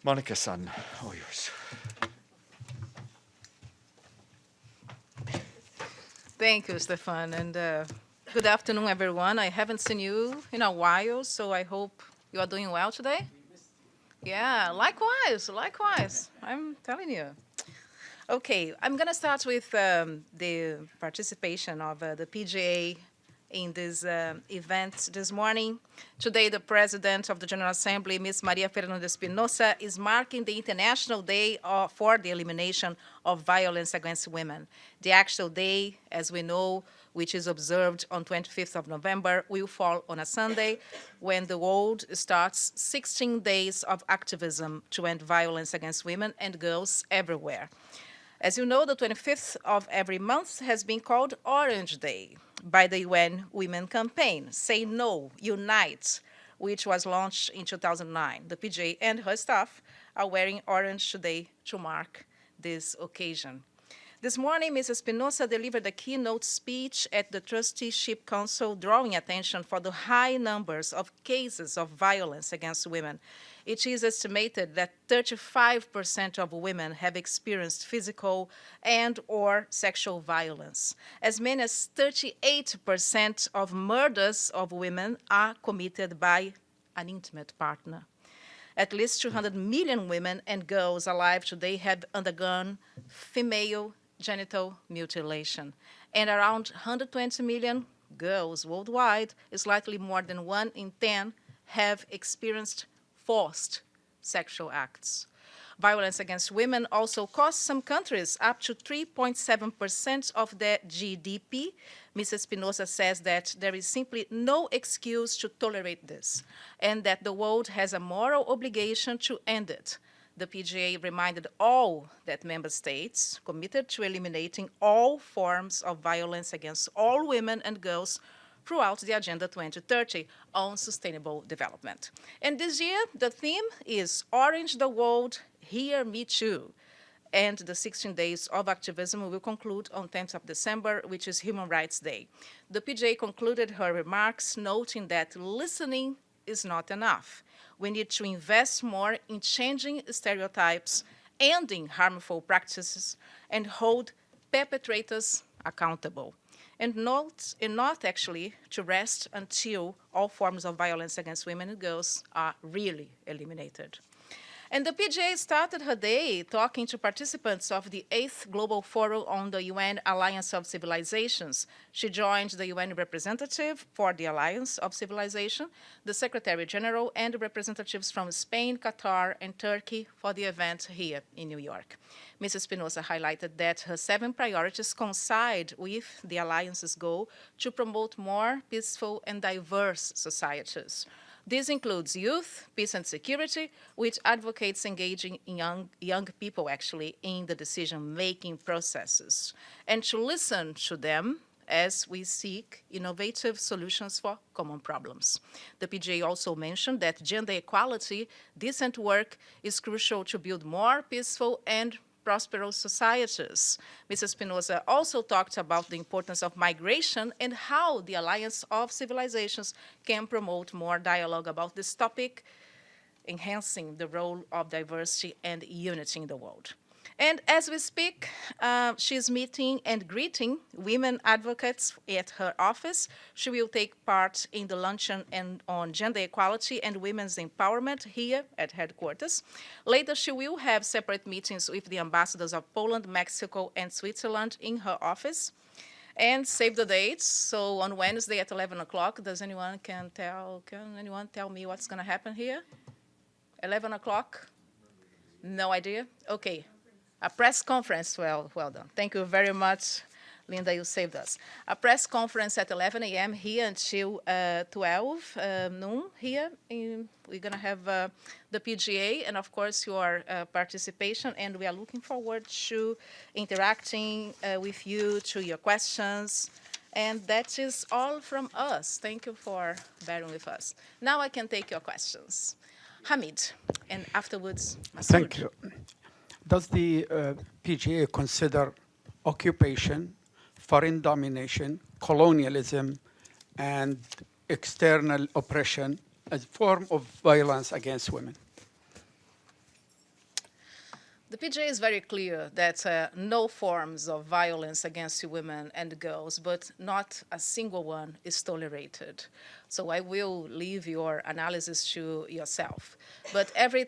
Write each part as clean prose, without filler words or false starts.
Monica-san, all yours. Thank you, Stefan, and good afternoon, everyone. I haven't seen you in a while, so I hope you are doing well today. Yeah, likewise, likewise. I'm telling you. Okay, I'm going to start with the participation of the PGA in this event this morning. Today, the President of the General Assembly, Ms. María Fernanda Espinosa, is marking the International Day for the Elimination of Violence Against Women. The actual day, as we know, which is observed on 25th of November, will fall on a Sunday when the world starts 16 days of activism to end violence against women and girls everywhere. As you know, the 25th of every month has been called Orange Day by the UN Women Campaign, Say No, Unite, which was launched in 2009. The PJ and her staff are wearing orange today to mark this occasion. This morning, Ms. Espinosa delivered a keynote speech at the Trusteeship Council, drawing attention for the high numbers of cases of violence against women. It is estimated that 35% of women have experienced physical and or sexual violence. As many as 38% of murders of women are committed by an intimate partner. At least 200 million women and girls alive today have undergone female genital mutilation, and around 120 million girls worldwide, slightly more than 1 in 10, have experienced forced sexual acts. Violence against women also costs some countries up to 3.7% of their GDP. Ms. Espinosa says that there is simply no excuse to tolerate this, and that the world has a moral obligation to end it. The PGA reminded all that member states committed to eliminating all forms of violence against all women and girls throughout the Agenda 2030 on sustainable development. And this year, the theme is Orange the World, Hear Me Too. And the 16 days of activism will conclude on 10th of December, which is Human Rights Day. The PGA concluded her remarks noting that listening is not enough. We need to invest more in changing stereotypes, ending harmful practices, and hold perpetrators accountable. And not actually to rest until all forms of violence against women and girls are really eliminated. And the PGA started her day talking to participants of the 8th Global Forum on the UN Alliance of Civilizations. She joined the UN representative for the Alliance of Civilization, the Secretary General, and representatives from Spain, Qatar, and Turkey for the event here in New York. Ms. Espinosa highlighted that her 7 priorities coincide with the Alliance's goal to promote more peaceful and diverse societies. This includes youth, peace and security, which advocates engaging young people actually in the decision-making processes, and to listen to them as we seek innovative solutions for common problems. The PGA also mentioned that gender equality, decent work, is crucial to build more peaceful and prosperous societies. Mrs. Espinosa also talked about the importance of migration and how the Alliance of Civilizations can promote more dialogue about this topic, enhancing the role of diversity and unity in the world. And as we speak, she's meeting and greeting women advocates at her office. She will take part in the luncheon on gender equality and women's empowerment here at headquarters. Later, she will have separate meetings with the ambassadors of Poland, Mexico, and Switzerland in her office. And save the dates. So on Wednesday at 11 o'clock, can anyone tell me what's going to happen here? 11 o'clock? No idea? Okay. A press conference, well done. Thank you very much, Linda, you saved us. A press conference at 11 a.m. here until 12 noon here. We're going to have the PGA and, of course, your participation, and we are looking forward to interacting with you, to your questions. And that is all from us. Thank you for bearing with us. Now I can take your questions. Hamid, and afterwards, Masoud. Thank you. Does the PGA consider occupation, foreign domination, colonialism, and external oppression as a form of violence against women? The PGA is very clear that no forms of violence against women and girls, but not a single one is tolerated. So I will leave your analysis to yourself. But every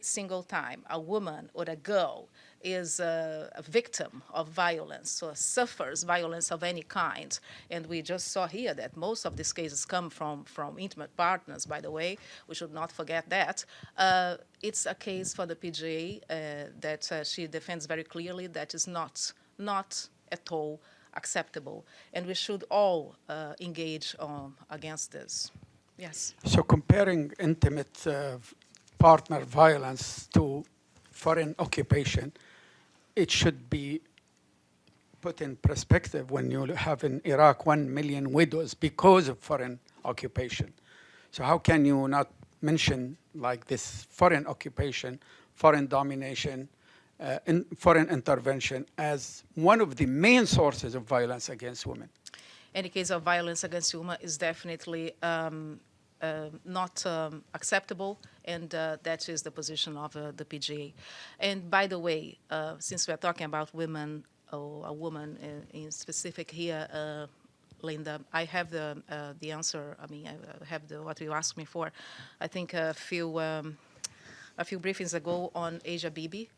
single time, a woman or a girl is a victim of violence or suffers violence of any kind. And we just saw here that most of these cases come from intimate partners, by the way. We should not forget that. It's a case for the PGA that she defends very clearly that is not at all acceptable. And we should all engage against this. Yes. So comparing intimate partner violence to foreign occupation, it should be put in perspective when you have in Iraq 1 million widows because of foreign occupation. So how can you not mention like this foreign occupation, foreign domination, foreign intervention as one of the main sources of violence against women? Any case of violence against women is definitely not acceptable, and that is the position of the PGA. And by the way, since we're talking about women, or a woman in specific here, Linda, I have the answer. I mean, I have what you asked me for. I think a few briefings ago on Asia Bibi.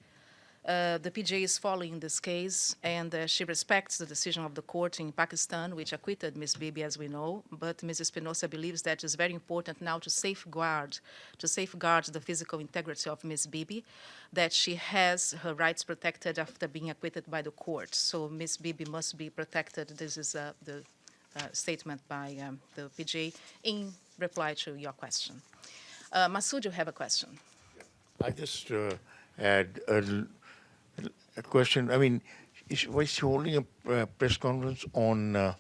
The PGA is following this case, and she respects the decision of the court in Pakistan, which acquitted Ms. Bibi, as we know. But Ms. Espinosa believes that it's very important now to safeguard the physical integrity of Ms. Bibi, that she has her rights protected after being acquitted by the court. So Ms. Bibi must be protected. This is the statement by the PGA in reply to your question. Masood, you have a question. I just had a question. I mean, was she holding a press conference on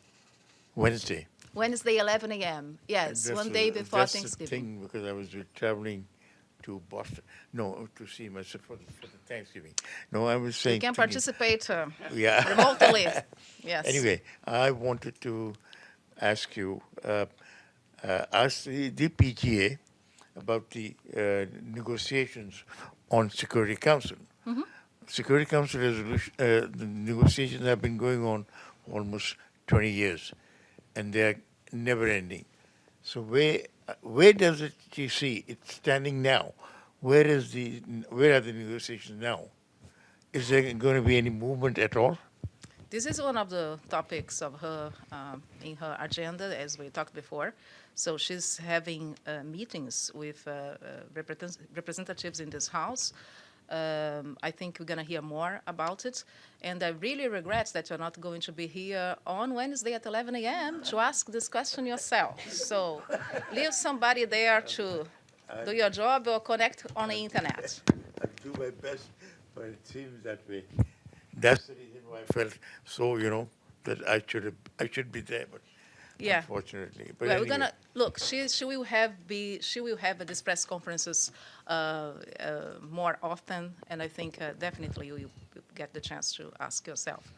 Wednesday? Wednesday, 11 a.m. Yes, one day before that's Thanksgiving. The thing, because I was traveling to Boston. No, to see myself for the Thanksgiving. No, I was saying. You can participate yeah. remotely. Yes. Anyway, I wanted to ask you, ask the PGA about the negotiations on Security Council. Mm-hmm. Security Council resolution, the negotiations have been going on almost 20 years, and they are never ending. So where does it you see it standing now? Where are the negotiations now? Is there going to be any movement at all? This is one of the topics of her in her agenda, as we talked before. So she's having meetings with representatives in this House. I think we're going to hear more about it. And I really regret that you're not going to be here on Wednesday at 11 a.m. to ask this question yourself. So leave somebody there to do your job or connect on the internet. I do my best, but it seems that way. That's the reason why I felt so, that I should be there, but Yeah. unfortunately. But Well, anyway. we're gonna look. She will have these press conferences more often, and I think definitely you get the chance to ask yourself.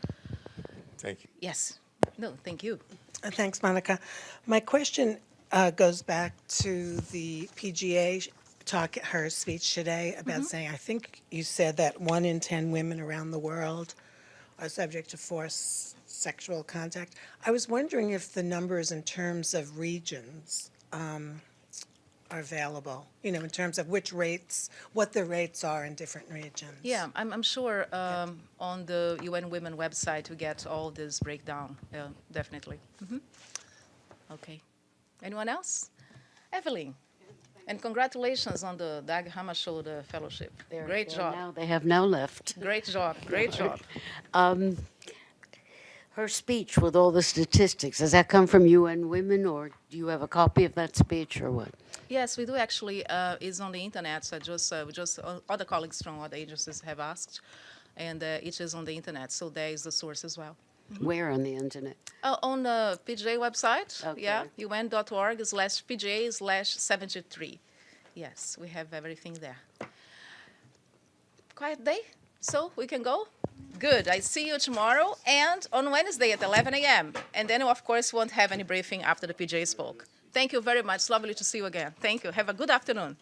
Thank you. Yes. No. Thank you. Thanks, Monica. My question goes back to the PGA her speech today about saying, I think you said that 1 in 10 women around the world are subject to forced sexual contact. I was wondering if the numbers in terms of regions are available, in terms of what the rates are in different regions. Yeah, I'm sure on the UN Women website we get all this breakdown. Definitely. Okay. Anyone else? Evelyn. And congratulations on the Dag Hammarskjöld Fellowship. Great job. They have now left. Great job. Great job. Her speech with all the statistics, does that come from UN Women, or do you have a copy of that speech, or what? Yes, we do actually. It's on the internet. So other colleagues from other agencies have asked, and it is on the internet. So there is the source as well. Where on the internet? On the PGA website. Okay. Yeah, un.org/PGA/73. Yes, we have everything there. Quiet day, so we can go? Good. I see you tomorrow and on Wednesday at 11 a.m. And then, of course, won't have any briefing after the PGA spoke. Thank you very much. Lovely to see you again. Thank you. Have a good afternoon.